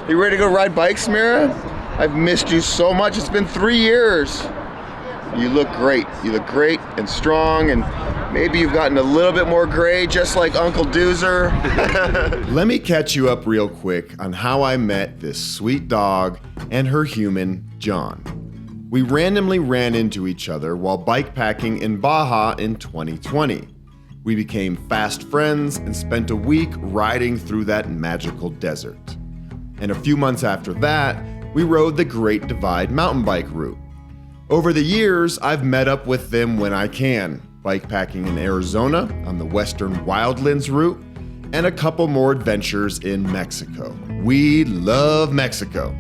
You ready to go ride bikes, Mira? I've missed you so much. It's been 3 years. You look great. You look great and strong, and maybe you've gotten a little bit more gray, just like Uncle Duzer. Let me catch you up real quick on how I met this sweet dog and her human, John. We randomly ran into each other while bikepacking in Baja in 2020. We became fast friends and spent a week riding through that magical desert. And a few months after that, we rode the Great Divide mountain bike route. Over the years, I've met up with them when I can, bikepacking in Arizona on the Western Wildlands route, and a couple more adventures in Mexico. We love Mexico.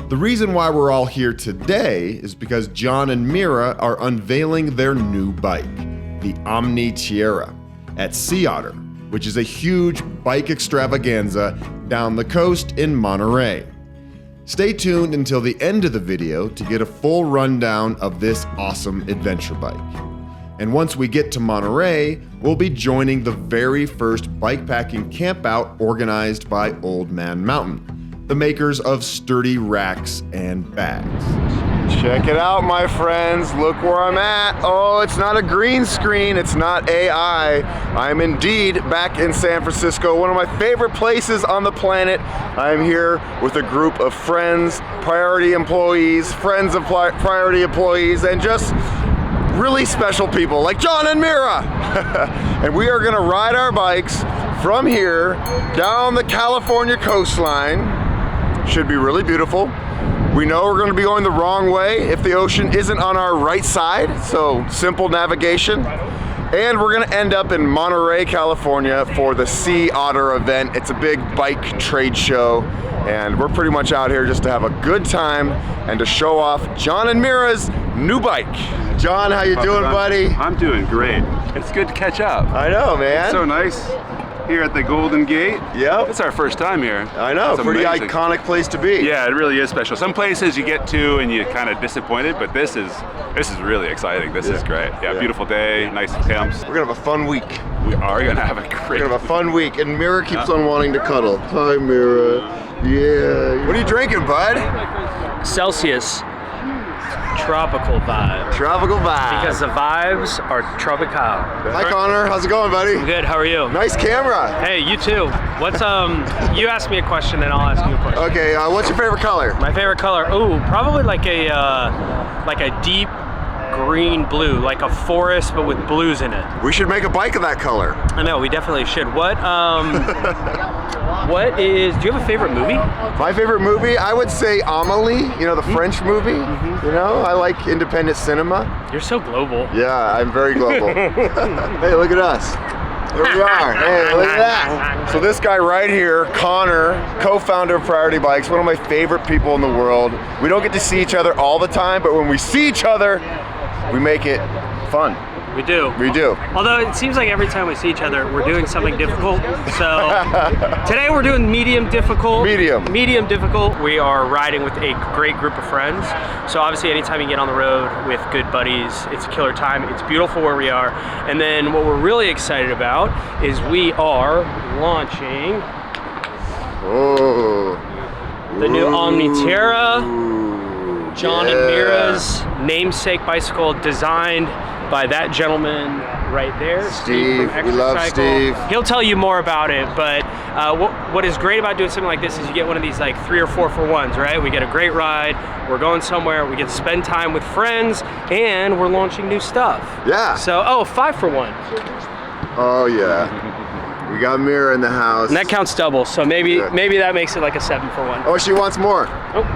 The reason why we're all here today is because John and Mira are unveiling their new bike, the Omni Tierra, at Otter, which is a huge bike extravaganza down the coast in Monterrey. Stay tuned until the end of the video to get a full rundown of this awesome adventure bike. And once we get to Monterrey, we'll be joining the very first bikepacking campout organized by Old Man Mountain, the makers of sturdy racks and bags. Check it out, my friends. Look where I'm at. Oh, it's not a green screen. It's not AI. I'm indeed back in San Francisco, one of my favorite places on the planet. I'm here with a group of friends, priority employees, friends of priority employees, and just really special people like John and Mira. And we are gonna ride our bikes from here down the California coastline. Should be really beautiful. We know we're going to be going the wrong way if the ocean isn't on our right side, so simple navigation. And we're going to end up in Monterrey, California for the Otter event. It's a big bike trade show, and we're pretty much out here just to have a good time and to show off John and Mira's new bike. John, how you doing, buddy? I'm doing great. It's good to catch up. I know, man. It's so nice here at the Golden Gate. Yep. It's our first time here. I know, it's pretty amazing. Iconic place to be. Yeah, it really is special. Some places you get to and you're kind of disappointed, but this is really exciting. This is great. Yeah, beautiful day, nice temps. We're gonna have a fun week. We are gonna have a great We're gonna have a fun week, and Mira keeps on wanting to cuddle. Hi, Mira. Yeah. What are you drinking, bud? Celsius. Tropical vibe. Tropical vibe. Because the vibes are tropical. Hi, Connor. How's it going, buddy? I'm good. How are you? Nice camera. Hey, you too. What's you ask me a question, then I'll ask you a question. Okay. What's your favorite color? My favorite color? Ooh, probably like a deep green blue, like a forest but with blues in it. We should make a bike of that color. I know, we definitely should. What is, do you have a favorite movie? My favorite movie, I would say Amélie, you know, the French movie. You know, I like independent cinema. You're so global. Yeah, I'm very global. Hey, look at us. Here we are. Hey, look at that. So this guy right here, Connor, co-founder of Priority Bikes, one of my favorite people in the world. We don't get to see each other all the time, but when we see each other, we make it fun. We do. We do. Although it seems like every time we see each other, we're doing something difficult. So today we're doing medium difficult. Medium difficult. We are riding with a great group of friends. So obviously anytime you get on the road with good buddies, it's a killer time. It's beautiful where we are. And then what we're really excited about is we are launching the new Omni Tierra, John and Mira's namesake bicycle, designed by that gentleman right there, Steve. We love Steve. He'll tell you more about it, but what is great about doing something like this is you get one of these like 3 or 4 for ones, right? We get a great ride, we're going somewhere, we get to spend time with friends, and we're launching new stuff. Yeah. So, 5 for 1. Oh yeah. We got Mira in the house. And that counts double, so maybe that makes it like a 7 for 1. Oh, she wants more. Oh.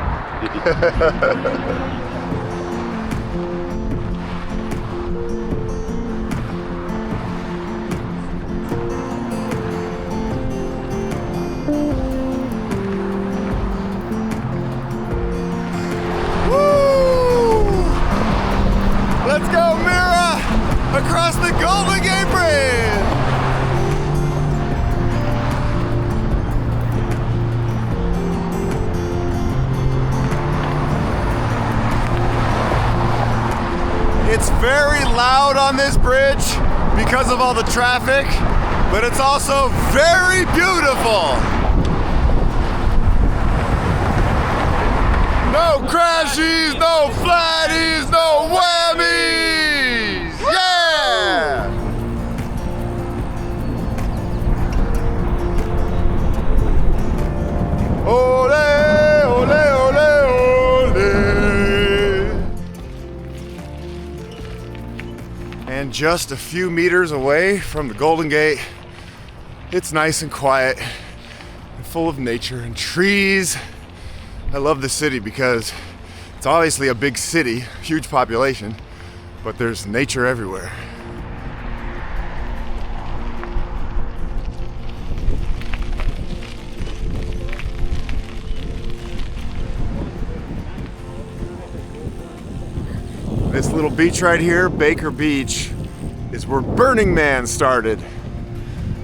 Let's go, Mira! Across the Golden Gate Bridge! It's very loud on this bridge because of all the traffic, but it's also very beautiful. No crashies, no flatties, no whammies! Yeah! Ole, ole, ole, ole. And just a few meters away from the Golden Gate, it's nice and quiet and full of nature and trees. I love the city because it's obviously a big city, huge population, but there's nature everywhere. This little beach right here, Baker Beach, is where Burning Man started.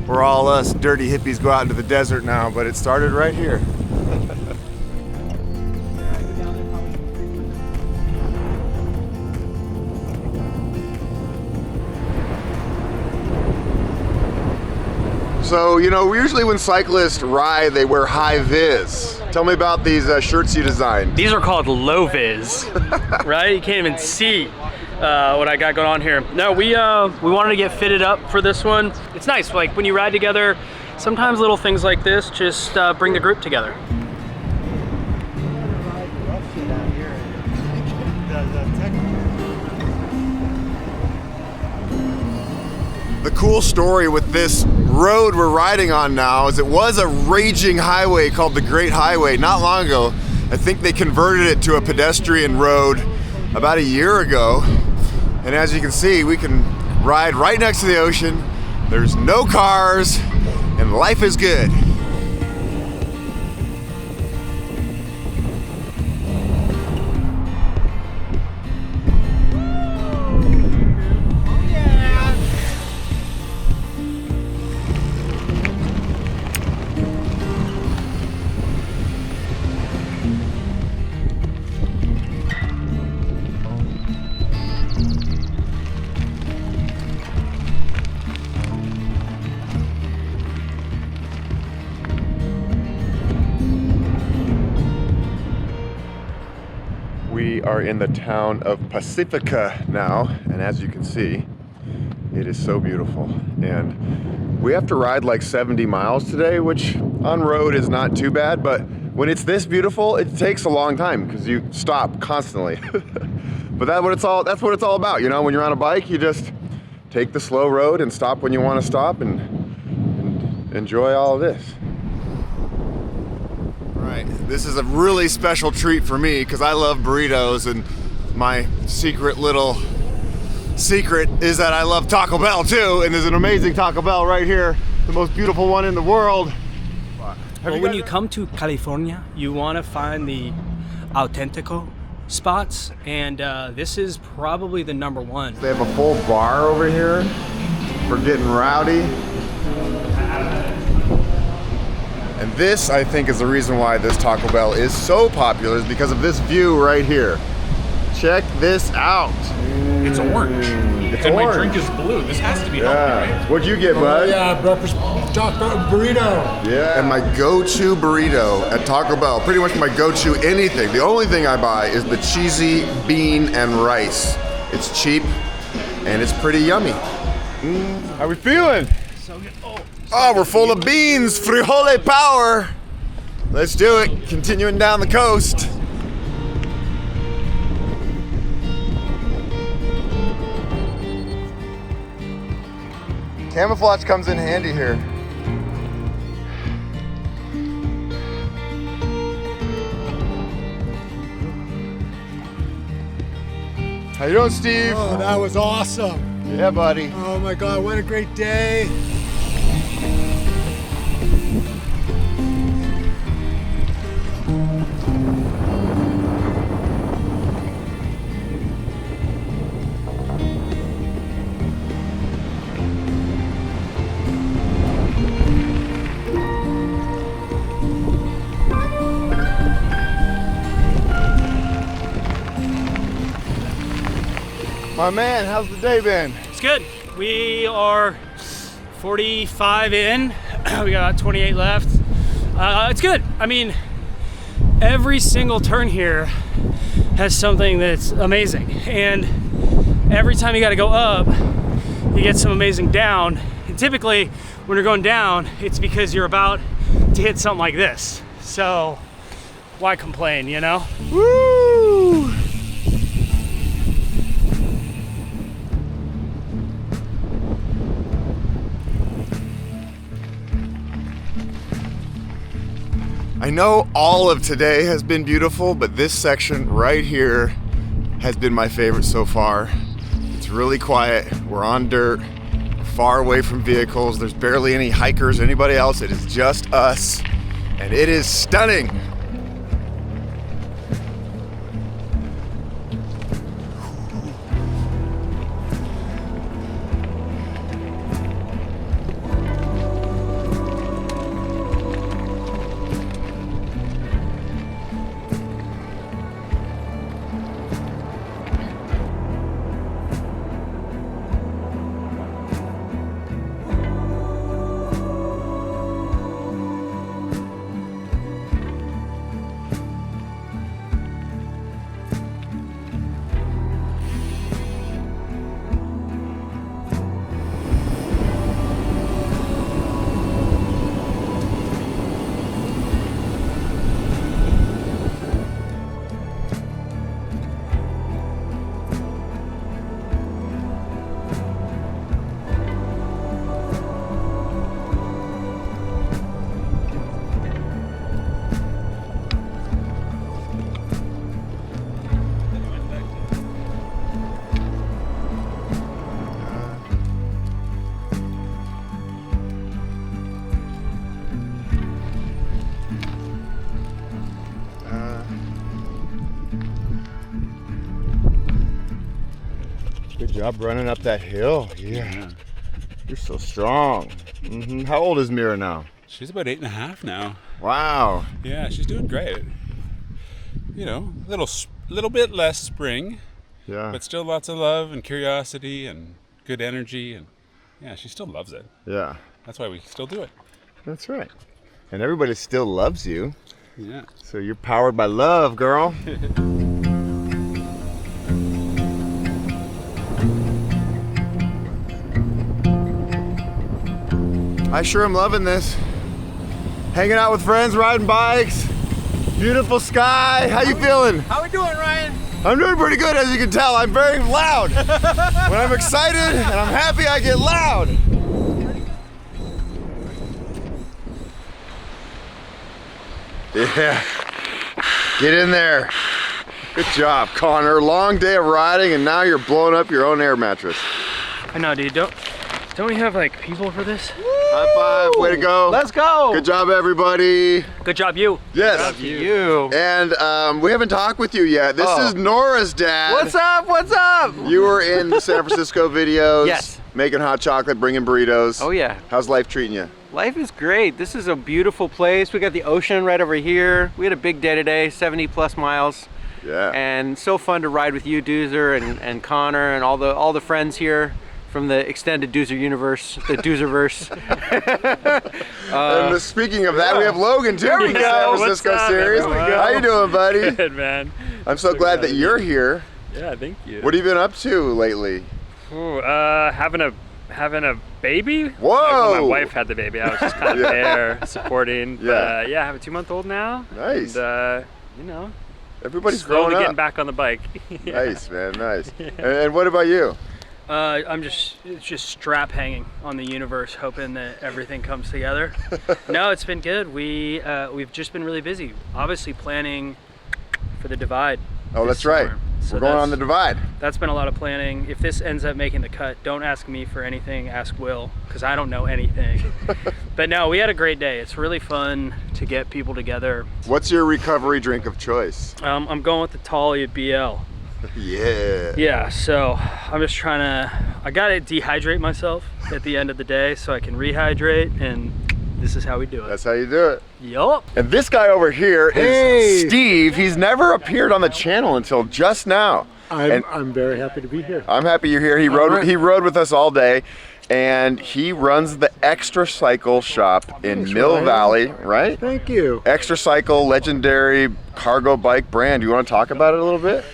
Where all us dirty hippies go out into the desert now, but it started right here. So, you know, usually when cyclists ride, they wear high vis. Tell me about these shirts you designed. These are called low vis, right? You can't even see what I got going on here. No, we wanted to get fitted up for this one. It's nice, like when you ride together, sometimes little things like this just bring the group together. The cool story with this road we're riding on now is it was a raging highway called the Great Highway not long ago. I think they converted it to a pedestrian road about a year ago. And as you can see, we can ride right next to the ocean. There's no cars and life is good. We are in the town of Pacifica now, and as you can see, it is so beautiful. And we have to ride like 70 miles today, which on road is not too bad, but when it's this beautiful, it takes a long time because you stop constantly. But that's what it's all about, you know? When you're on a bike, you just take the slow road and stop when you want to stop and enjoy all of this. Right, this is a really special treat for me because I love burritos, and my little secret is that I love Taco Bell too, and there's an amazing Taco Bell right here, the most beautiful one in the world. Well, when you come to California, you want to find the authentico spots, and this is probably the number one. They have a full bar over here for getting rowdy. And this, I think, is the reason why this Taco Bell is so popular, is because of this view right here. Check this out. It's orange. It's and orange. My drink is blue. This has to be healthy, right? What'd you get, bud? Yeah, breakfast chocolate burrito. Yeah. And my go-to burrito at Taco Bell, pretty much my go-to anything. The only thing I buy is the cheesy bean and rice. It's cheap and it's pretty yummy. How we feeling? So good. Oh, we're full of beans, frijole power. Let's do it, continuing down the coast. Camouflage comes in handy here. How you doing, Steve? Oh, that was awesome. Yeah, buddy. Oh my God, what a great day. My man, how's the day been? It's good. We are 45 in. We got 28 left. It's good. I mean, every single turn here has something that's amazing. And every time you gotta go up, you get some amazing down. And typically, when you're going down, it's because you're about to hit something like this. So, why complain, you know? Woo! I know all of today has been beautiful, but this section right here has been my favorite so far. It's really quiet. We're on dirt, far away from vehicles. There's barely any hikers or anybody else. It is just us, and it is stunning. Good job running up that hill. Yeah. You're so strong. How old is Mira now? She's about 8.5 now. Wow. Yeah, she's doing great. You know, little bit less spring, Yeah. but still lots of love and curiosity and good energy, and yeah, she still loves it. Yeah. That's why we still do it. That's right. And everybody still loves you. Yeah. So you're powered by love, girl. I sure am loving this. Hanging out with friends, riding bikes, beautiful sky. How you feeling? How we doing, Ryan? I'm doing pretty good, as you can tell. I'm very loud. When I'm excited and I'm happy, I get loud. Yeah. Get in there. Good job, Connor. Long day of riding, and now you're blowing up your own air mattress. I know, dude. Don't we have like people for this? High five, way to go. Let's go. Good job, everybody. Good job, you. Yes. You. And we haven't talked with you yet. This is Nora's dad. What's up? What's up? You were in the San Francisco videos. Yes. Making hot chocolate, bringing burritos. Oh yeah. How's life treating you? Life is great. This is a beautiful place. We got the ocean right over here. We had a big day today, 70+ miles. Yeah. And so fun to ride with you, Duzer, and Connor, and all the friends here from the extended Duzer universe, the Duzerverse. And speaking of that, we have Logan too from the San Francisco series. How you doing, buddy? Good, man. I'm so glad that you're here. Yeah, thank you. What have you been up to lately? Ooh, having a baby. Whoa! Like when my wife had the baby, I was just kind of Yeah. there supporting. Yeah. Yeah, I have a 2-month-old now. Nice. And, you know, Everybody's slowly growing getting up. back on the bike. Yeah. Nice, man, nice. And what about you? It's just strap hanging on the universe, hoping that everything comes together. No, it's been good. We've just been really busy. Obviously planning for the divide. Oh, this that's right. summer. So We're going on the divide. That's been a lot of planning. If this ends up making the cut, don't ask me for anything, ask Will, because I don't know anything. But no, we had a great day. It's really fun to get people together. What's your recovery drink of choice? I'm going with the Talia BL. Yeah. Yeah, so I'm just trying to, I gotta dehydrate myself at the end of the day so I can rehydrate, and this is how we do it. That's how you do it. Yup. And this guy over here is Steve. He's never appeared on the channel until just now. And I'm very happy to be here. I'm happy you're here. He rode with us all day. and he runs the Extra Cycle shop in Mill Valley, right? Thank you. Extra Cycle, legendary cargo bike brand. You want to talk about it a little bit?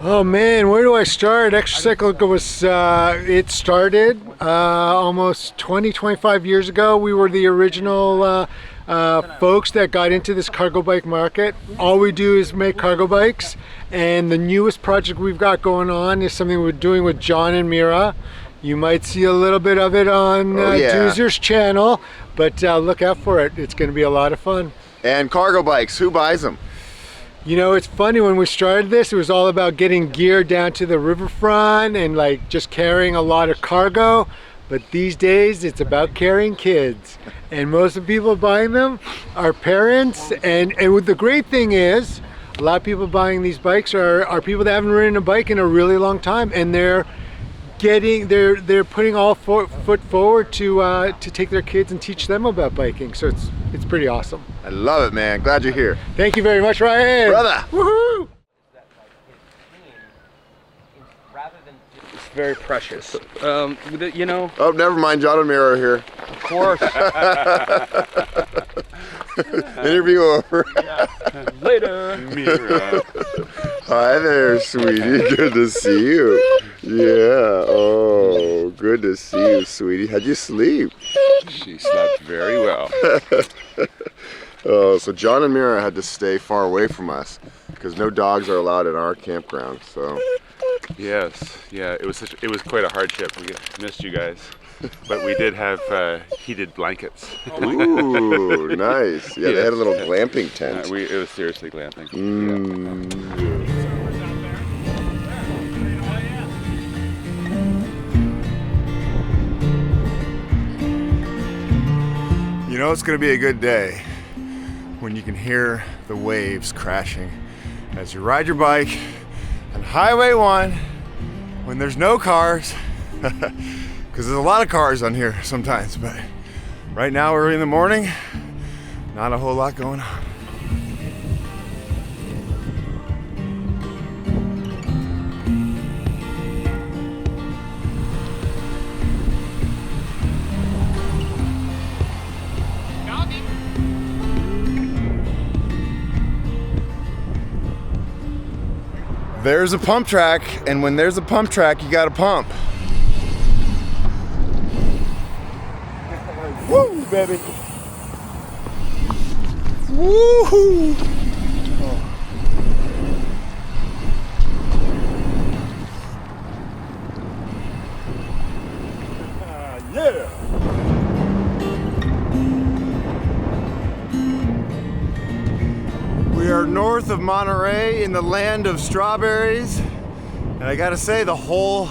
Oh man, where do I start? Extra Cycle was, it started almost 25 years ago. We were the original folks that got into this cargo bike market. All we do is make cargo bikes, and the newest project we've got going on is something we're doing with John and Mira. You might see a little bit of it on Duzer's channel, but look out for it. It's going to be a lot of fun. And cargo bikes, who buys them? You know, it's funny, when we started this, it was all about getting gear down to the riverfront and like just carrying a lot of cargo. But these days, it's about carrying kids. And most of the people buying them are parents. And the great thing is, a lot of people buying these bikes are people that haven't ridden a bike in a really long time. And they're putting all foot forward to take their kids and teach them about biking. So it's pretty awesome. I love it, man. Glad you're here. Thank you very much, Ryan. Brother. Woohoo! It's very precious. You know. Oh, never mind. John and Mira are here. Of course. Interview over. Later. Mira. Hi there, sweetie. Good to see you. Yeah. Oh, good to see you, sweetie. How'd you sleep? She slept very well. Oh, so John and Mira had to stay far away from us because no dogs are allowed in our campground. So. Yes, yeah, it was quite a hardship. We missed you guys, but we did have heated blankets. Ooh, nice. Yeah, they had a little glamping tent. It was seriously glamping. You know it's going to be a good day when you can hear the waves crashing as you ride your bike on Highway 1 when there's no cars, because there's a lot of cars on here sometimes, but right now early in the morning, not a whole lot going on. There's a pump track, and when there's a pump track, you gotta pump. Woo, baby. Woo-hoo. Yeah. We are north of Monterrey in the land of strawberries, and I gotta say the whole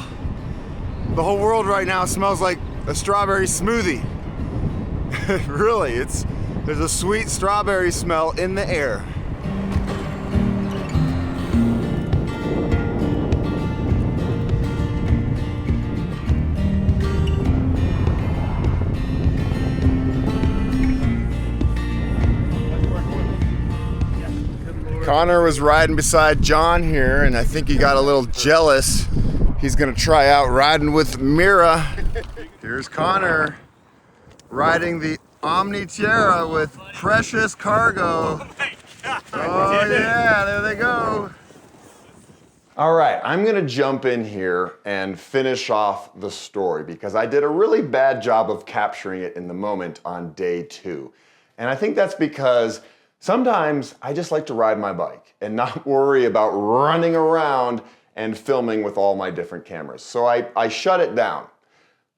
world right now smells like a strawberry smoothie. Really, there's a sweet strawberry smell in the air. Connor was riding beside John here, and I think he got a little jealous. He's gonna try out riding with Mira. Here's Connor riding the Omni Tierra with precious cargo. Oh yeah, there they go. All right, I'm gonna jump in here and finish off the story because I did a really bad job of capturing it in the moment on day 2. And I think that's because sometimes I just like to ride my bike and not worry about running around and filming with all my different cameras. So I shut it down.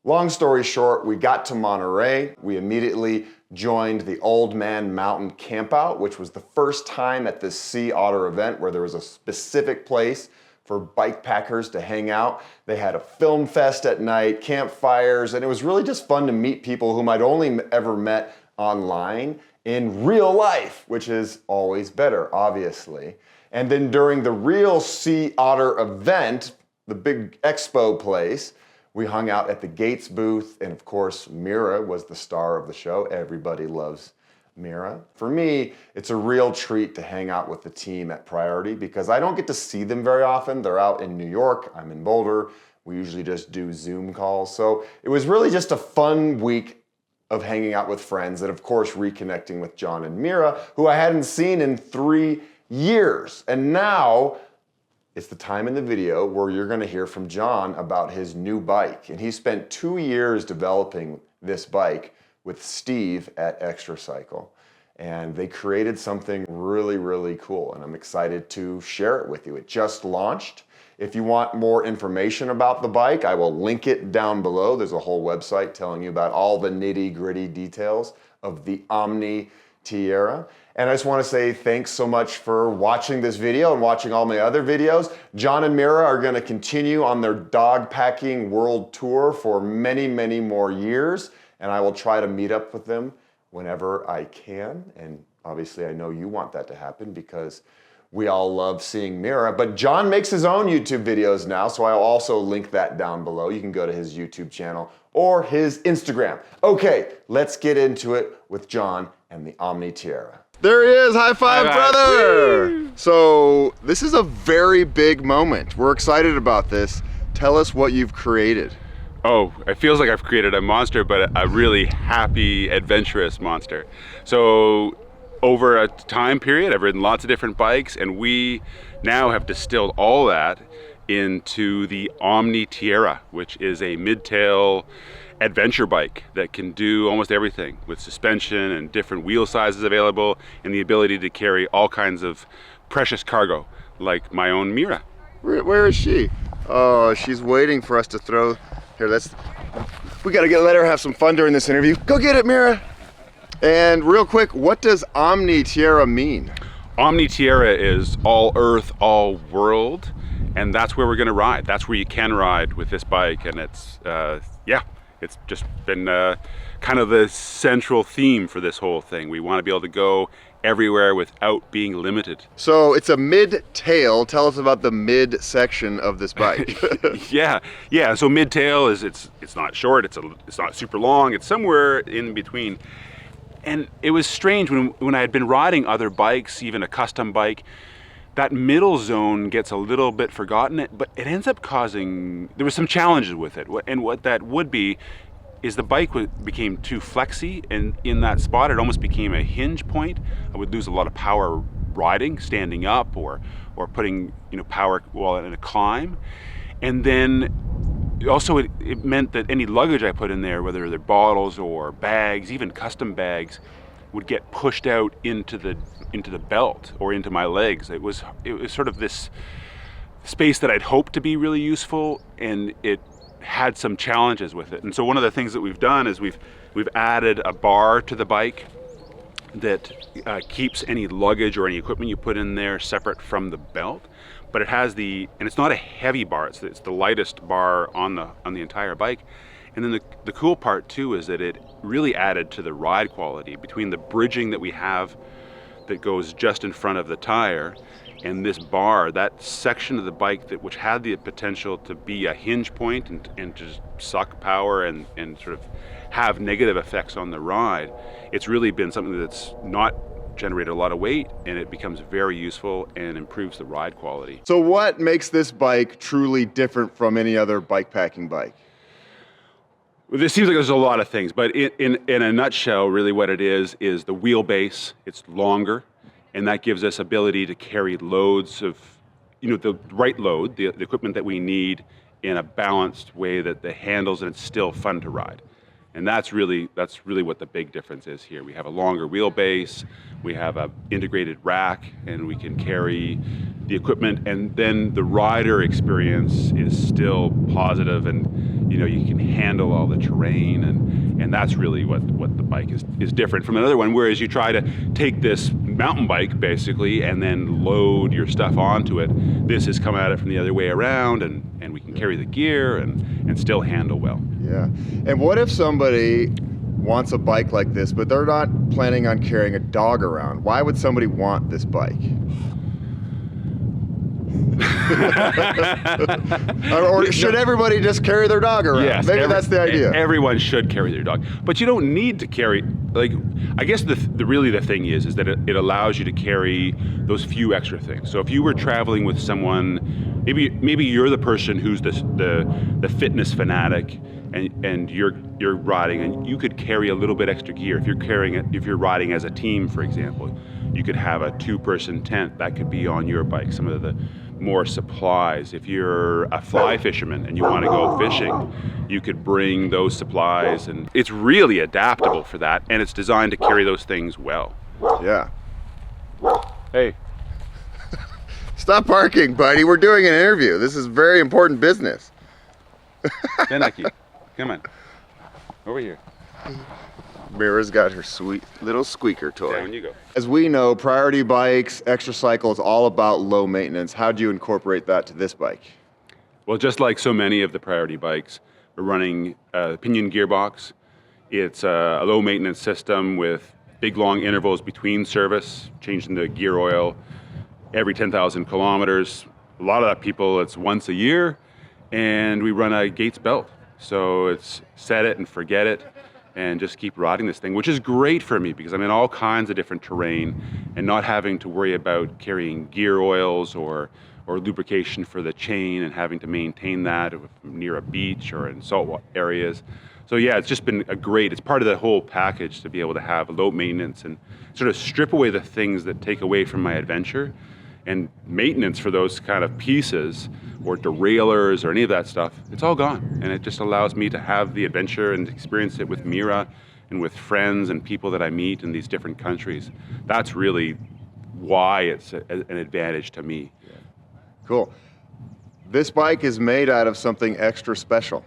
Long story short, we got to Monterrey. We immediately joined the Old Man Mountain Campout, which was the first time at this Sea Otter event where there was a specific place for bike packers to hang out. They had a film fest at night, campfires, and it was really just fun to meet people whom I'd only ever met online in real life, which is always better, obviously. And then during the real Sea Otter event, the big expo place, we hung out at the Gates booth, and of course, Mira was the star of the show. Everybody loves Mira. For me, it's a real treat to hang out with the team at Priority because I don't get to see them very often. They're out in New York, I'm in Boulder. We usually just do Zoom calls. So it was really just a fun week of hanging out with friends and of course reconnecting with John and Mira, who I hadn't seen in 3 years. And now it's the time in the video where you're gonna hear from John about his new bike. And he spent 2 years developing this bike with Steve at Extra Cycle. And they created something really, really cool. And I'm excited to share it with you. It just launched. If you want more information about the bike, I will link it down below. There's a whole website telling you about all the nitty-gritty details of the Omni Tierra. And I just want to say thanks so much for watching this video and watching all my other videos. John and Mira are going to continue on their dog packing world tour for many, many more years. And I will try to meet up with them whenever I can. And obviously I know you want that to happen because we all love seeing Mira, but John makes his own YouTube videos now, so I'll also link that down below. You can go to his YouTube channel or his Instagram. Okay, let's get into it with John and the Omni Tierra. There he is, high five, brother! Woo! So this is a very big moment. We're excited about this. Tell us what you've created. Oh, it feels like I've created a monster, but a really happy, adventurous monster. So over a time period, I've ridden lots of different bikes, and we now have distilled all that into the Omni Tierra, which is a mid-tail adventure bike that can do almost everything with suspension and different wheel sizes available and the ability to carry all kinds of precious cargo, like my own Mira. Where is she? Oh, she's waiting for us to throw. Here, we gotta let her have some fun during this interview. Go get it, Mira. And real quick, what does Omni Tierra mean? Omni Tierra is all earth, all world, and that's where we're gonna ride. That's where you can ride with this bike, and it's, yeah, it's just been kind of the central theme for this whole thing. We wanna be able to go everywhere without being limited. So it's a mid-tail. Tell us about the mid section of this bike. yeah. So mid-tail is it's not short, it's not super long, it's somewhere in between. And it was strange when I had been riding other bikes, even a custom bike, that middle zone gets a little bit forgotten, but it ends up causing, there were some challenges with it. And what that would be is the bike became too flexy, and in that spot it almost became a hinge point. I would lose a lot of power riding, standing up, or putting power while in a climb. And then also it meant that any luggage I put in there, whether they're bottles or bags, even custom bags, would get pushed out into the belt or into my legs. It was sort of this space that I'd hoped to be really useful, and it had some challenges with it. And so one of the things that we've done is we've added a bar to the bike that keeps any luggage or any equipment you put in there separate from the belt. But it has and it's not a heavy bar, it's the lightest bar on the entire bike. And then the cool part too is that it really added to the ride quality between the bridging that we have that goes just in front of the tire and this bar, that section of the bike which had the potential to be a hinge point and just suck power and sort of have negative effects on the ride. It's really been something that's not generated a lot of weight, and it becomes very useful and improves the ride quality. So what makes this bike truly different from any other bike packing bike? Well, it seems like there's a lot of things, but in a nutshell, really what it is the wheelbase. It's longer, and that gives us ability to carry loads of, the right load, the equipment that we need in a balanced way that handles and it's still fun to ride. And that's really what the big difference is here. We have a longer wheelbase, we have an integrated rack, and we can carry the equipment, and then the rider experience is still positive, and you can handle all the terrain, and that's really what the bike is different from another one. Whereas you try to take this mountain bike basically and then load your stuff onto it, this has come at it from the other way around, and we can carry the gear and still handle well. Yeah. And what if somebody wants a bike like this, but they're not planning on carrying a dog around? Why would somebody want this bike? or should everybody just carry their dog around? Yes, Maybe that's the idea. Everyone should carry their dog, but you don't need to carry. I guess the thing is that it allows you to carry those few extra things. So if you were traveling with someone maybe you're the person who's the fitness fanatic, and you're riding, and you could carry a little bit extra gear. If you're riding as a team, for example, you could have a 2-person tent that could be on your bike. Some of the more supplies. If you're a fly fisherman and you want to go fishing, you could bring those supplies, and it's really adaptable for that, and it's designed to carry those things well. Yeah. Hey. Stop parking, buddy. We're doing an interview. This is very important business. Benaki, come on. Over here. Mira's got her sweet little squeaker toy. Down you go. As we know, priority bikes, extra cycle is all about low maintenance. How do you incorporate that to this bike? Well, just like so many of the priority bikes, we're running a pinion gearbox. It's a low maintenance system with big long intervals between service, changing the gear oil every 10,000 kilometers. A lot of that people, it's once a year, and we run a Gates belt. So it's set it and forget it, and just keep riding this thing, which is great for me because I'm in all kinds of different terrain and not having to worry about carrying gear oils or lubrication for the chain and having to maintain that near a beach or in salt areas. So yeah, it's just been it's part of the whole package to be able to have low maintenance and sort of strip away the things that take away from my adventure, and maintenance for those kind of pieces or derailers or any of that stuff, it's all gone. And it just allows me to have the adventure and experience it with Mira and with friends and people that I meet in these different countries. That's really why it's an advantage to me. Cool. This bike is made out of something extra special.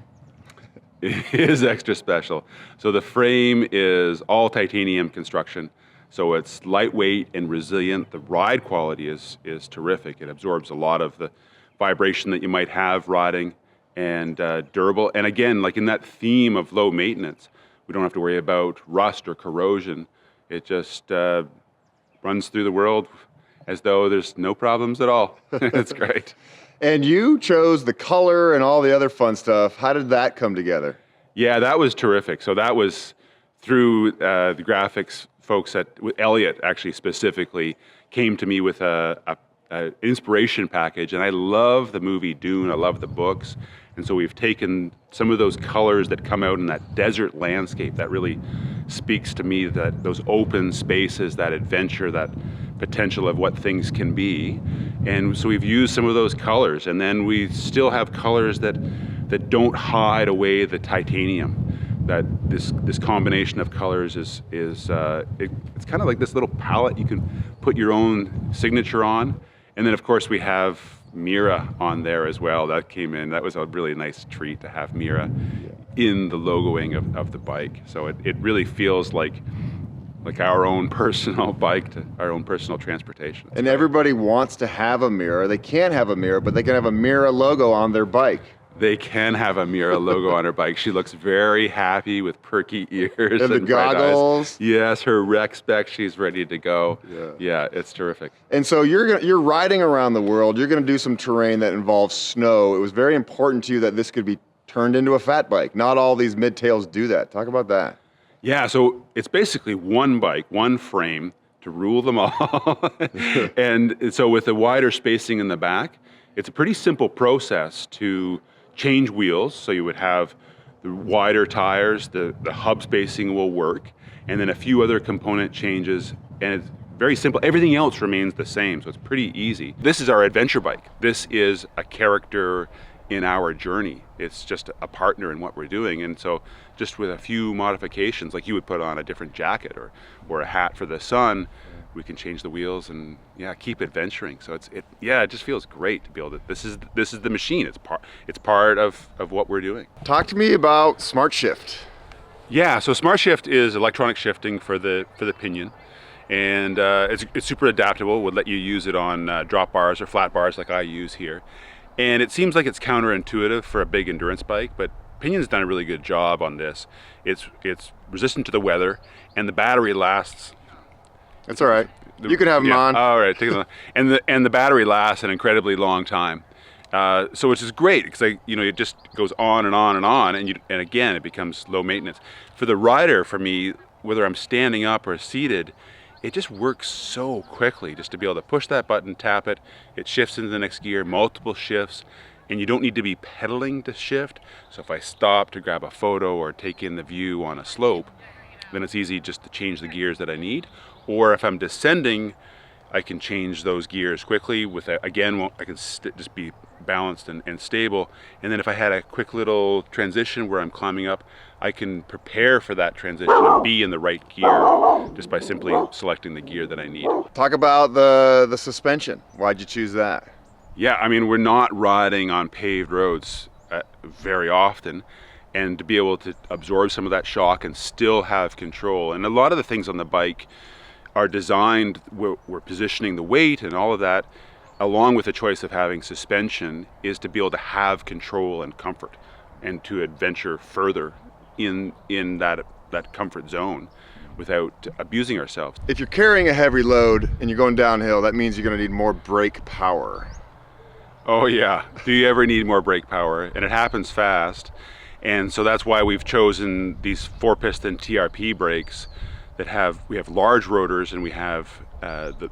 It is extra special. So the frame is all titanium construction. So it's lightweight and resilient. The ride quality is terrific. It absorbs a lot of the vibration that you might have riding, and durable. And again, like in that theme of low maintenance, we don't have to worry about rust or corrosion. It just runs through the world as though there's no problems at all. It's great. And you chose the color and all the other fun stuff. How did that come together? Yeah, that was terrific. So that was through the graphics folks at Elliot, actually specifically, came to me with a inspiration package. And I love the movie Dune. I love the books. And so we've taken some of those colors that come out in that desert landscape that really speaks to me, that those open spaces, that adventure, that potential of what things can be. And so we've used some of those colors, and then we still have colors that don't hide away the titanium. That this combination of colors is it's kind of like this little palette you can put your own signature on. And then of course we have Mira on there as well. That came in. That was a really nice treat to have Mira in the logoing of the bike. So it really feels like our own personal bike, our own personal transportation. And everybody wants to have a Mira. They can't have a Mira, but they can have a Mira logo on their bike. They can have a Mira logo on her bike. She looks very happy with perky ears and the goggles. Yes, her rec spec. She's ready to go. Yeah, it's terrific. And so you're riding around the world. You're going to do some terrain that involves snow. It was very important to you that this could be turned into a fat bike. Not all these midtails do that. Talk about that. Yeah, so it's basically one bike, one frame to rule them all. And so with the wider spacing in the back, it's a pretty simple process to change wheels. So you would have the wider tires, the hub spacing will work, and then a few other component changes, and it's very simple. Everything else remains the same, so it's pretty easy. This is our adventure bike. This is a character in our journey. It's just a partner in what we're doing. And so just with a few modifications, like you would put on a different jacket or a hat for the sun, we can change the wheels and keep adventuring. So it just feels great to be able to, this is the machine. It's part of what we're doing. Talk to me about Smart Shift. Yeah, so Smart Shift is electronic shifting for the pinion. And it's super adaptable. Would let you use it on drop bars or flat bars like I use here. And it seems like it's counterintuitive for a big endurance bike, but Pinion's done a really good job on this. It's resistant to the weather, and the battery lasts. That's all right. You can have them on. All right, take it on. And the battery lasts an incredibly long time. So which is great because it just goes on and on and on, and again it becomes low maintenance. For the rider, for me, whether I'm standing up or seated, it just works so quickly just to be able to push that button, tap it, it shifts into the next gear, multiple shifts, and you don't need to be pedaling to shift. So if I stop to grab a photo or take in the view on a slope, then it's easy just to change the gears that I need. Or if I'm descending, I can change those gears quickly with, again, I can just be balanced and stable. And then if I had a quick little transition where I'm climbing up, I can prepare for that transition and be in the right gear just by simply selecting the gear that I need. Talk about the suspension. Why'd you choose that? Yeah, I mean, we're not riding on paved roads very often, and to be able to absorb some of that shock and still have control. And a lot of the things on the bike are designed, we're positioning the weight and all of that, along with the choice of having suspension, is to be able to have control and comfort and to adventure further in that comfort zone without abusing ourselves. If you're carrying a heavy load and you're going downhill, that means you're going to need more brake power. Oh yeah, do you ever need more brake power? And it happens fast. And so that's why we've chosen these 4-piston TRP brakes that we have large rotors, and we have the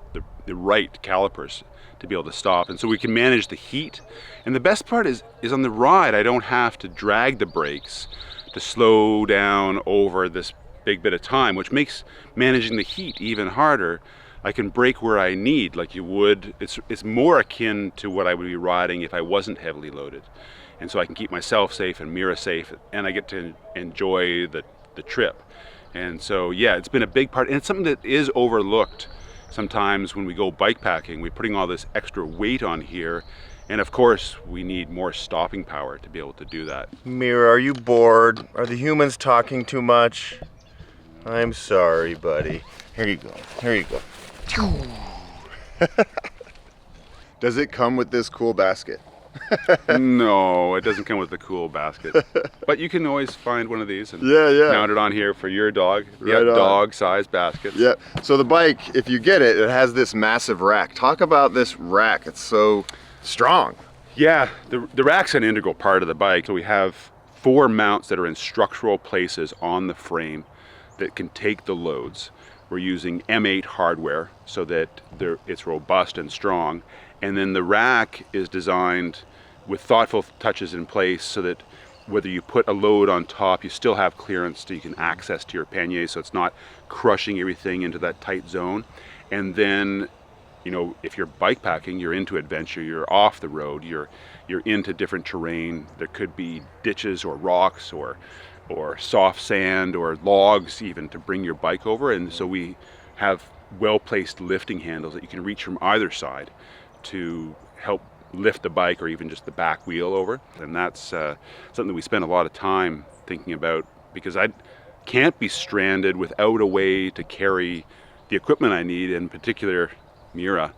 right calipers to be able to stop. And so we can manage the heat. And the best part is on the ride, I don't have to drag the brakes to slow down over this big bit of time, which makes managing the heat even harder. I can brake where I need, like you would. It's more akin to what I would be riding if I wasn't heavily loaded. And so I can keep myself safe and Mira safe, and I get to enjoy the trip. And so, yeah, it's been a big part, and it's something that is overlooked sometimes when we go bike packing. We're putting all this extra weight on here, and of course, we need more stopping power to be able to do that. Mira, are you bored? Are the humans talking too much? I'm sorry, buddy. Here you go. Here you go. Does it come with this cool basket? No, it doesn't come with the cool basket. But you can always find one of these and mount it on here for your dog. Right on. Dog-sized baskets. Yeah. So the bike, if you get it, it has this massive rack. Talk about this rack. It's so strong. Yeah, the rack's an integral part of the bike. So we have 4 mounts that are in structural places on the frame that can take the loads. We're using M8 hardware so that it's robust and strong. And then the rack is designed with thoughtful touches in place so that whether you put a load on top, you still have clearance so you can access to your pannier, so it's not crushing everything into that tight zone. And then, you know, if you're bike packing, you're into adventure, you're off the road, you're into different terrain. There could be ditches or rocks or soft sand or logs even to bring your bike over. And so we have well-placed lifting handles that you can reach from either side to help lift the bike or even just the back wheel over. And that's something we spend a lot of time thinking about, because I can't be stranded without a way to carry the equipment I need, in particular Mira.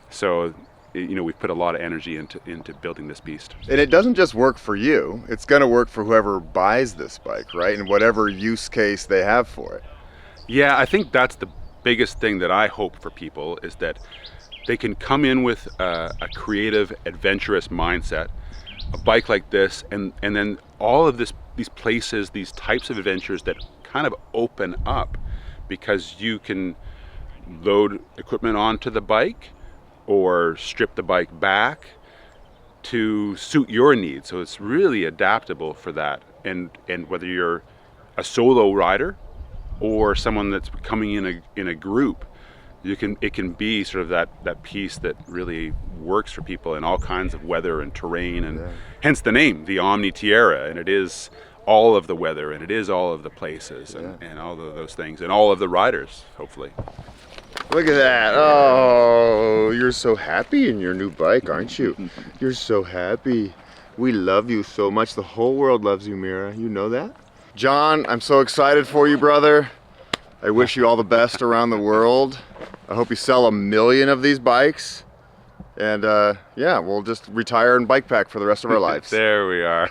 So, you know, we've put a lot of energy into building this beast. And it doesn't just work for you, it's gonna work for whoever buys this bike, right? And whatever use case they have for it. Yeah, I think that's the biggest thing that I hope for people, is that they can come in with a creative, adventurous mindset, a bike like this, and then all of these places, these types of adventures that kind of open up, because you can load equipment onto the bike or strip the bike back to suit your needs. So it's really adaptable for that. And whether you're a solo rider or someone that's coming in a group, it can be sort of that piece that really works for people in all kinds of weather and terrain, and hence the name, the Omni Tierra. And it is all of the weather, and it is all of the places, and all of those things, and all of the riders, hopefully. Look at that. Oh, you're so happy in your new bike, aren't you? You're so happy. We love you so much. The whole world loves you, Mira. You know that? John, I'm so excited for you, brother. I wish you all the best around the world. I hope you sell 1 million of these bikes. And yeah, we'll just retire and bike pack for the rest of our lives. There we are.